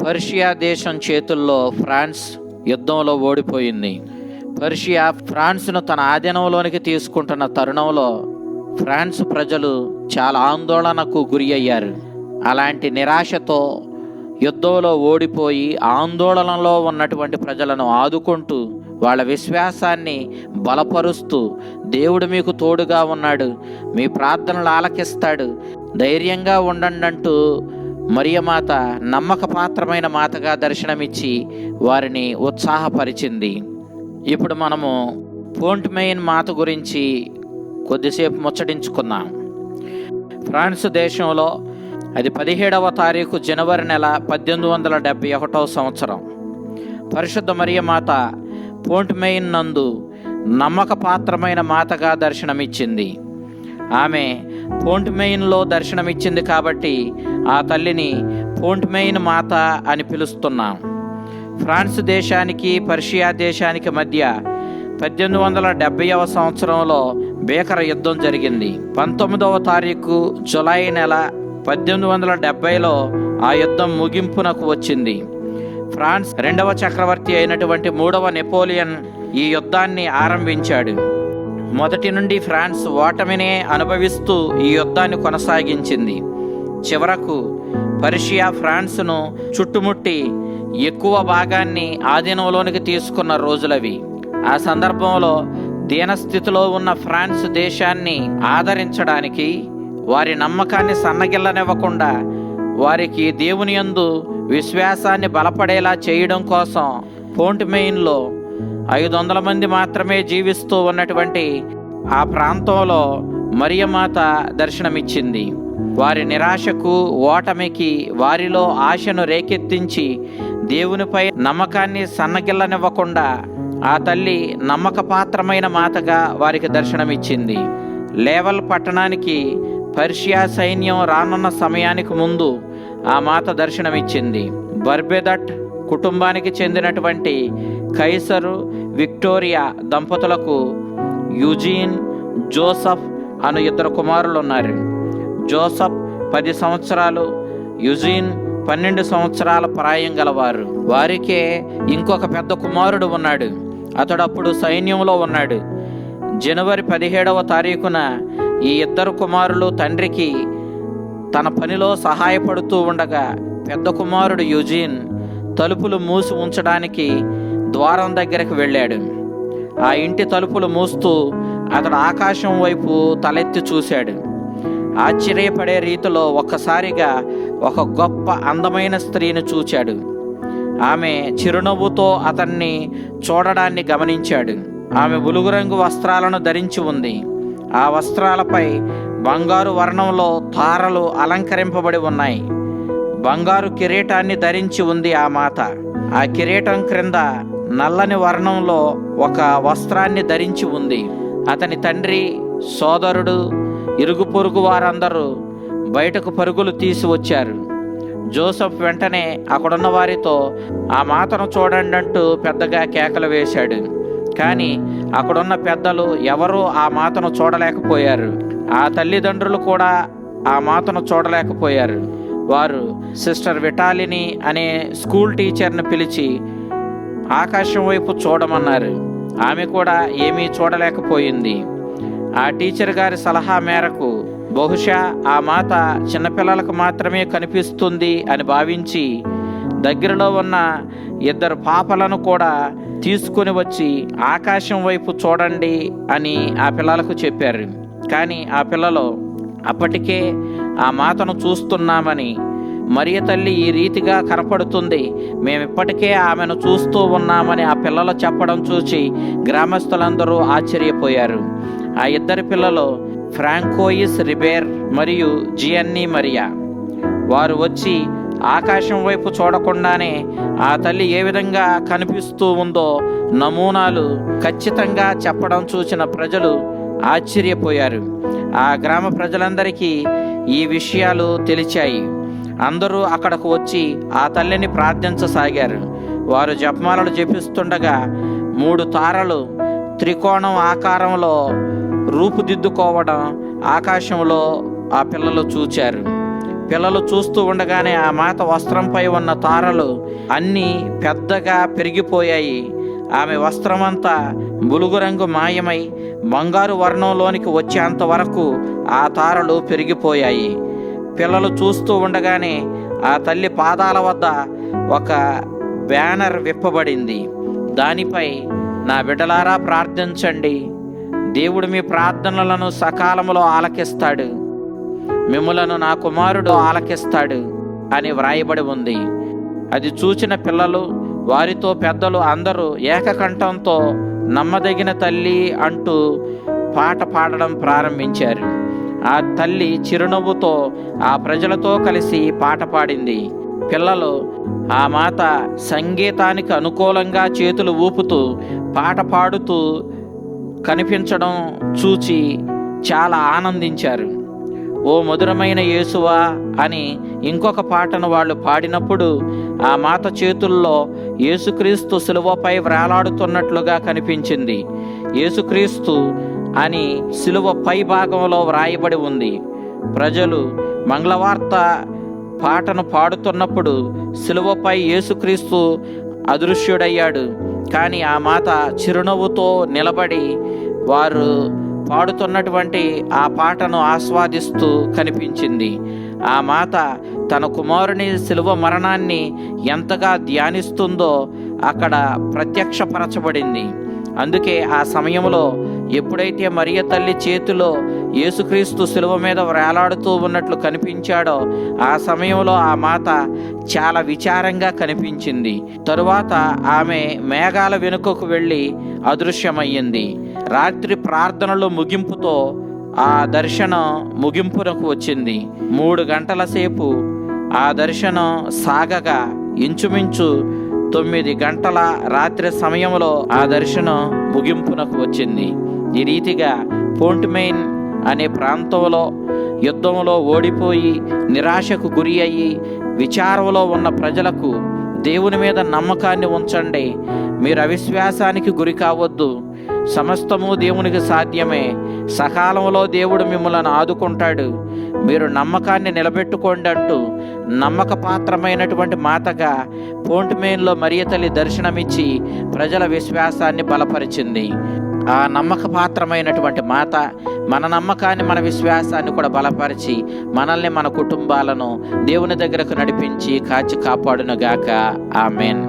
Persia దేశం చేతుల్లో France యుద్ధంలో ఓడిపోయింది. పర్షియా ఫ్రాన్స్ను తన ఆధీనంలోనికి తీసుకుంటున్న తరుణంలో ఫ్రాన్స్ ప్రజలు చాలా ఆందోళనకు గురి అయ్యారు. అలాంటి నిరాశతో యుద్ధంలో ఓడిపోయి ఆందోళనలో ఉన్నటువంటి ప్రజలను ఆదుకుంటూ వాళ్ళ విశ్వాసాన్ని బలపరుస్తూ, దేవుడు మీకు తోడుగా ఉన్నాడు, మీ ప్రార్థనలు ఆలకిస్తాడు, ధైర్యంగా ఉండండి అంటూ మరియమాత నమ్మకపాత్రమైన మాతగా దర్శనమిచ్చి వారిని ఉత్సాహపరిచింది. ఇప్పుడు మనము ఫోంటెమెయిన్ మాత గురించి కొద్దిసేపు ముచ్చటించుకుందాం. ఫ్రాన్స్ దేశంలో అది 17వ తారీఖు జనవరి నెల 1871 సంవత్సరం పరిశుద్ధ మరియమాత ఫోంటెమెయిన్ నందు నమ్మకపాత్రమైన మాతగా దర్శనమిచ్చింది. ఆమె ఫోంటెమెయిన్లో దర్శనమిచ్చింది కాబట్టి ఆ తల్లిని ఫోంటెమెయిన్ మాత అని పిలుస్తున్నాం. ఫ్రాన్స్ దేశానికి పర్షియా దేశానికి మధ్య 1870వ సంవత్సరంలో భీకర యుద్ధం జరిగింది. 19వ తారీఖు జులై నెల 1870లో ఆ యుద్ధం ముగింపునకు వచ్చింది. ఫ్రాన్స్ 2వ చక్రవర్తి అయినటువంటి 3వ నెపోలియన్ ఈ యుద్ధాన్ని ఆరంభించాడు. మొదటి నుండి ఫ్రాన్స్ ఓటమినే అనుభవిస్తూ ఈ యుద్ధాన్ని కొనసాగించింది. చివరకు పర్షియా ఫ్రాన్స్ను చుట్టుముట్టి ఎక్కువ భాగాన్ని ఆధీనంలోనికి తీసుకున్న రోజులవి. ఆ సందర్భంలో దీనస్థితిలో ఉన్న ఫ్రాన్స్ దేశాన్ని ఆదరించడానికి, వారి నమ్మకాన్ని సన్నగిల్లనివ్వకుండా వారికి దేవుని యందు విశ్వాసాన్ని బలపడేలా చేయడం కోసం ఫోంటెమెయిన్లో 500 మంది మాత్రమే జీవిస్తూ ఉన్నటువంటి ఆ ప్రాంతంలో మరియమాత దర్శనమిచ్చింది. వారి నిరాశకు, ఓటమికి వారిలో ఆశను రేకెత్తించి దేవునిపై నమ్మకాన్ని సన్నగిల్లనివ్వకుండా ఆ తల్లి నమ్మకపాత్రమైన మాతగా వారికి దర్శనమిచ్చింది. లేవల్ పట్టణానికి పర్షియా సైన్యం రానున్న సమయానికి ముందు ఆ మాత దర్శనమిచ్చింది. బర్బెదట్ కుటుంబానికి చెందినటువంటి కైసరు విక్టోరియా దంపతులకు యూజీన్, జోసఫ్ అను 2 కుమారులు ఉన్నారు. జోసఫ్ 10 సంవత్సరాలు, యూజీన్ 12 సంవత్సరాల ప్రాయం గలవారు. వారికే ఇంకొక పెద్ద కుమారుడు ఉన్నాడు. అతడు అప్పుడు సైన్యంలో ఉన్నాడు. జనవరి 17వ తారీఖున ఈ 2 కుమారులు తండ్రికి తన పనిలో సహాయపడుతూ ఉండగా పెద్ద కుమారుడు యూజీన్ తలుపులు మూసి ఉంచడానికి ద్వారం దగ్గరకు వెళ్ళాడు. ఆ ఇంటి తలుపులు మూస్తూ అతడు ఆకాశం వైపు తలెత్తి చూశాడు. ఆశ్చర్యపడే రీతిలో ఒక్కసారిగా ఒక గొప్ప అందమైన స్త్రీని చూచాడు. ఆమె చిరునవ్వుతో అతన్ని చూడడాన్ని గమనించాడు. ఆమె బులుగు రంగు వస్త్రాలను ధరించి ఉంది. ఆ వస్త్రాలపై బంగారు వర్ణంలో తారలు అలంకరింపబడి ఉన్నాయి. బంగారు కిరీటాన్ని ధరించి ఉంది ఆ మాత. ఆ కిరీటం క్రింద నల్లని వర్ణంలో ఒక వస్త్రాన్ని ధరించి ఉంది. అతని తండ్రి, సోదరుడు, ఇరుగు పొరుగు వారందరూ బయటకు పరుగులు తీసి వచ్చారు. జోసెఫ్ వెంటనే అక్కడున్న వారితో ఆ మాతను చూడండి అంటూ పెద్దగా కేకలు వేశాడు. కానీ అక్కడున్న పెద్దలు ఎవరూ ఆ మాతను చూడలేకపోయారు. ఆ తల్లిదండ్రులు కూడా ఆ మాతను చూడలేకపోయారు. వారు సిస్టర్ విటాలిని అనే స్కూల్ టీచర్ని పిలిచి ఆకాశం వైపు చూడమన్నారు. ఆమె కూడా ఏమీ చూడలేకపోయింది. ఆ టీచర్ గారి సలహా మేరకు బహుశా ఆ మాత చిన్నపిల్లలకు మాత్రమే కనిపిస్తుంది అని భావించి దగ్గరలో ఉన్న 2 పాపలను కూడా తీసుకుని వచ్చి ఆకాశం వైపు చూడండి అని ఆ పిల్లలకు చెప్పారు. కానీ ఆ పిల్లలు అప్పటికే ఆ మాతను చూస్తున్నామని, మరియ తల్లి ఈ రీతిగా కనపడుతుంది, మేమిప్పటికే ఆమెను చూస్తూ ఉన్నామని ఆ పిల్లలు చెప్పడం చూసి గ్రామస్తులందరూ ఆశ్చర్యపోయారు. ఆ 2 పిల్లలు ఫ్రాంకోయిస్ రిబేర్ మరియు జియన్నీ మరియా. వారు వచ్చి ఆకాశం వైపు చూడకుండానే ఆ తల్లి ఏ విధంగా కనిపిస్తూ ఉందో నమూనాలు ఖచ్చితంగా చెప్పడం చూసిన ప్రజలు ఆశ్చర్యపోయారు. ఆ గ్రామ ప్రజలందరికీ ఈ విషయాలు తెలిచాయి. అందరూ అక్కడకు వచ్చి ఆ తల్లిని ప్రార్థించసాగారు. వారు జపమాలలు జపిస్తుండగా 3 తారలు త్రికోణం ఆకారంలో రూపుదిద్దుకోవడం ఆకాశంలో ఆ పిల్లలు చూచారు. పిల్లలు చూస్తూ ఉండగానే ఆ మాత వస్త్రంపై ఉన్న తారలు అన్నీ పెద్దగా పెరిగిపోయాయి. ఆమె వస్త్రమంతా బులుగు రంగు మాయమై బంగారు వర్ణంలోనికి వచ్చేంత వరకు ఆ తారలు పెరిగిపోయాయి. పిల్లలు చూస్తూ ఉండగానే ఆ తల్లి పాదాల వద్ద ఒక బ్యానర్ విప్పబడింది. దానిపై, నా బిడ్డలారా ప్రార్థించండి, దేవుడు మీ ప్రార్థనలను సకాలంలో ఆలకిస్తాడు, మిమ్ములను నా కుమారుడు ఆలకిస్తాడు అని వ్రాయబడి ఉంది. అది చూచిన పిల్లలు, వారితో పెద్దలు అందరూ ఏకకంఠంతో నమ్మదగిన తల్లి అంటూ పాట పాడడం ప్రారంభించారు. ఆ తల్లి చిరునవ్వుతో ఆ ప్రజలతో కలిసి పాట పాడింది. పిల్లలు ఆ మాత సంగీతానికి అనుకూలంగా చేతులు ఊపుతూ పాట పాడుతూ కనిపించడం చూచి చాలా ఆనందించారు. ఓ మధురమైన యేసువా అని ఇంకొక పాటను వాళ్ళు పాడినప్పుడు ఆ మాత చేతుల్లో యేసుక్రీస్తు సిలువపై వ్రేలాడుతున్నట్లుగా కనిపించింది. యేసుక్రీస్తు అని సిలువ పై భాగంలో వ్రాయబడి ఉంది. ప్రజలు మంగళవార్త పాటను పాడుతున్నప్పుడు సిలువపై యేసుక్రీస్తు అదృశ్యుడయ్యాడు. కానీ ఆ మాత చిరునవ్వుతో నిలబడి వారు పాడుతున్నటువంటి ఆ పాటను ఆస్వాదిస్తూ కనిపించింది. ఆ మాత తన కుమారుని శిలువ మరణాన్ని ఎంతగా ధ్యానిస్తుందో అక్కడ ప్రత్యక్షపరచబడింది. అందుకే ఆ సమయంలో ఎప్పుడైతే మరియ తల్లి చేతిలో యేసుక్రీస్తు శిలువ మీద వ్రేలాడుతూ ఉన్నట్లు కనిపించాడో ఆ సమయంలో ఆ మాత చాలా విచారంగా కనిపించింది. తరువాత ఆమె మేఘాల వెనుకకు వెళ్ళి అదృశ్యమయ్యింది. రాత్రి ప్రార్థనలు ముగింపుతో ఆ దర్శనం ముగింపునకు వచ్చింది. 3 గంటల సేపు ఆ దర్శనం సాగగా ఇంచుమించు 9 గంటల రాత్రి సమయంలో ఆ దర్శనం ముగింపునకు వచ్చింది. ఈ రీతిగా పోంట్మెయిన్ అనే ప్రాంతంలో యుద్ధంలో ఓడిపోయి నిరాశకు గురి అయ్యి విచారంలో ఉన్న ప్రజలకు దేవుని మీద నమ్మకాన్ని ఉంచండి, మీరు అవిశ్వాసానికి గురి కావద్దు, సమస్తము దేవునికి సాధ్యమే, సకాలంలో దేవుడు మిమ్మల్ని ఆదుకుంటాడు, మీరు నమ్మకాన్ని నిలబెట్టుకోండి అంటూ నమ్మక పాత్రమైనటువంటి మాతగా పోంట్మెయిన్లో మరియ తల్లి దర్శనమిచ్చి ప్రజల విశ్వాసాన్ని బలపరిచింది. ఆ నమ్మక పాత్రమైనటువంటి మాత మన నమ్మకాన్ని, మన విశ్వాసాన్ని కూడా బలపరిచి మనల్ని, మన కుటుంబాలను దేవుని దగ్గరకు నడిపించి కాచి కాపాడునుగాక. ఆమెన్.